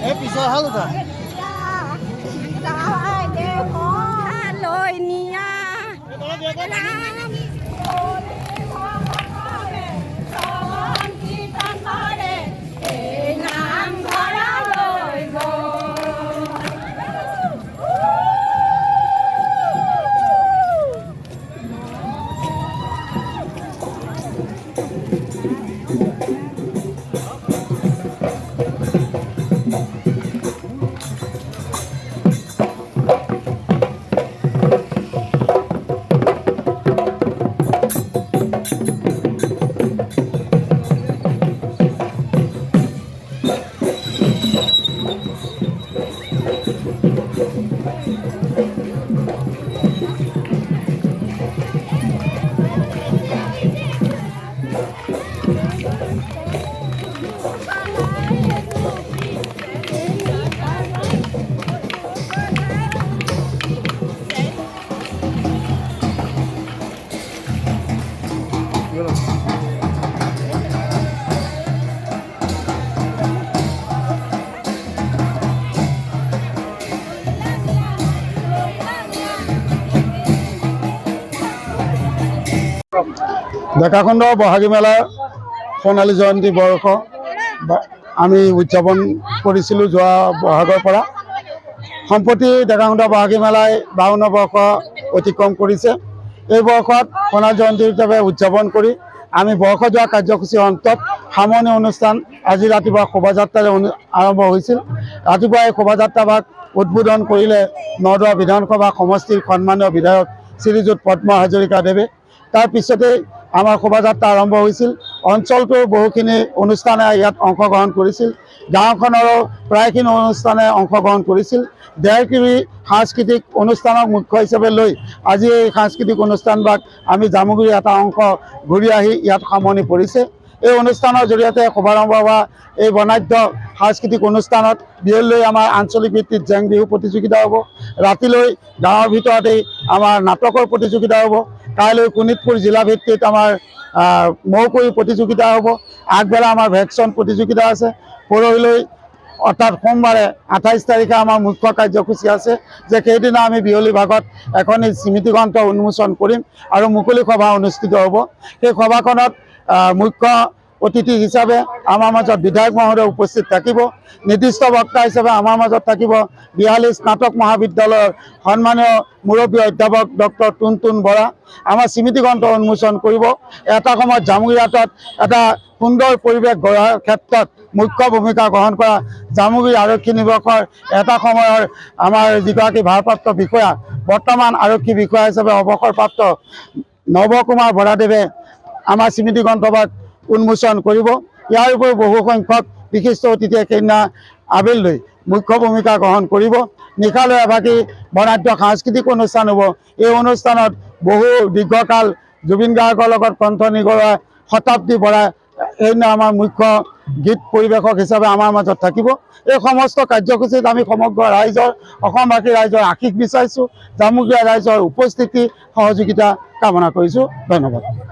Episode halo ta? Lôi nia. ডেকাখণ্ড বহাগী মেলাৰ সোণালী জয়ন্তী বৰ্ষ আমি উদযাপন কৰিছিলোঁ যোৱা বহাগৰ পৰা। সম্প্ৰতি ডেকাখণ্ড বহাগী মেলাই 52 বৰ্ষ অতিক্ৰম কৰিছে। এই বৰ্ষত সোণালী জয়ন্তী হিচাপে উদযাপন কৰি আমি বৰ্ষজোৰা কাৰ্যসূচীৰ অন্তত সামৰণি অনুষ্ঠান আজি ৰাতিপুৱা শোভাযাত্ৰাৰে আৰম্ভ হৈছিল। ৰাতিপুৱা এই শোভাযাত্ৰাভাগ উদ্বোধন কৰিলে নদোৱা বিধানসভা সমষ্টিৰ সন্মানীয় বিধায়ক শ্ৰীযুত পদ্ম হাজৰিকাদেৱে। তাৰ পিছতে আমাৰ শোভাযাত্ৰা আৰম্ভ হৈছিল। অঞ্চলটোৰ বহুখিনি অনুষ্ঠানে ইয়াত অংশগ্ৰহণ কৰিছিল। গাঁওখনৰো প্ৰায়খিনি অনুষ্ঠানে অংশগ্ৰহণ কৰিছিল। ডেৰকিবি সাংস্কৃতিক অনুষ্ঠানক মুখ্য হিচাপে লৈ আজি এই সাংস্কৃতিক অনুষ্ঠানভাগ আমি জামুগুৰি এটা অংশ ঘূৰি আহি ইয়াত সামৰণি পৰিছে। এই অনুষ্ঠানৰ জৰিয়তে শুভাৰম্ভ হোৱা এই বৰ্ণাঢ্য সাংস্কৃতিক অনুষ্ঠানত বিয়লিলৈ আমাৰ আঞ্চলিক ভিত্তিত জেং বিহু প্ৰতিযোগিতা হ'ব। ৰাতিলৈ গাঁৱৰ ভিতৰতেই আমাৰ নাটকৰ প্ৰতিযোগিতা হ'ব। কাইলৈ শোণিতপুৰ জিলা ভিত্তিত আমাৰ মৌকুঁৱৰী প্ৰতিযোগিতা হ'ব। আগবেলা আমাৰ ভেকশ্যন প্ৰতিযোগিতা আছে। পৰহিলৈ অৰ্থাৎ সোমবাৰে 28 তাৰিখে আমাৰ মুখ্য কাৰ্যসূচী আছে যে সেইদিনা আমি বিয়লি ভাগত এখন স্মৃতি গ্ৰন্থ উন্মোচন কৰিম আৰু মুকলি সভা অনুষ্ঠিত হ'ব। সেই সভাখনত মুখ্য অতিথি হিচাপে আমাৰ মাজত বিধায়ক মহোদয় উপস্থিত থাকিব। নিৰ্দিষ্ট বক্তা হিচাপে আমাৰ মাজত থাকিব 42 স্নাতক মহাবিদ্যালয়ৰ সন্মানীয় মুৰব্বী অধ্যাপক ডক্টৰ টুনটুন বৰা। আমাৰ স্মৃতি গ্ৰন্থ উন্মোচন কৰিব। এটা সময়ত জামুগুৰিয়াত এটা সুন্দৰ পৰিৱেশ গঢ়াৰ ক্ষেত্ৰত মুখ্য ভূমিকা গ্ৰহণ কৰা জামুগুৰি আৰক্ষী নিবাসৰ এটা সময়ৰ আমাৰ যিগৰাকী ভাৰপ্ৰাপ্ত বিষয়া বৰ্তমান আৰক্ষী বিষয়া হিচাপে অৱসৰপ্ৰাপ্ত নৱ কুমাৰ বৰাদেৱে আমাৰ স্মৃতি গ্ৰন্থভাগ উন্মোচন কৰিব। ইয়াৰ উপৰিও বহু সংখ্যক বিশিষ্ট অতিথিয়ে সেইদিনা আবেলিলৈ মুখ্য ভূমিকা গ্ৰহণ কৰিব। নিশালৈ এভাগি বৰ্ণাঢ্য সাংস্কৃতিক অনুষ্ঠান হ'ব। এই অনুষ্ঠানত বহু দীৰ্ঘকাল জুবিন গাৰ্গৰ লগত কণ্ঠ নিগৰোৱা শতাব্দী বৰা সেইদিনা আমাৰ মুখ্য গীত পৰিৱেশক হিচাপে আমাৰ মাজত থাকিব। এই সমস্ত কাৰ্যসূচীত আমি সমগ্ৰ ৰাইজৰ অসমবাসী ৰাইজৰ আশীষ বিচাৰিছোঁ। জামুগুৰিয়া ৰাইজৰ উপস্থিতি সহযোগিতা কামনা কৰিছোঁ। ধন্যবাদ।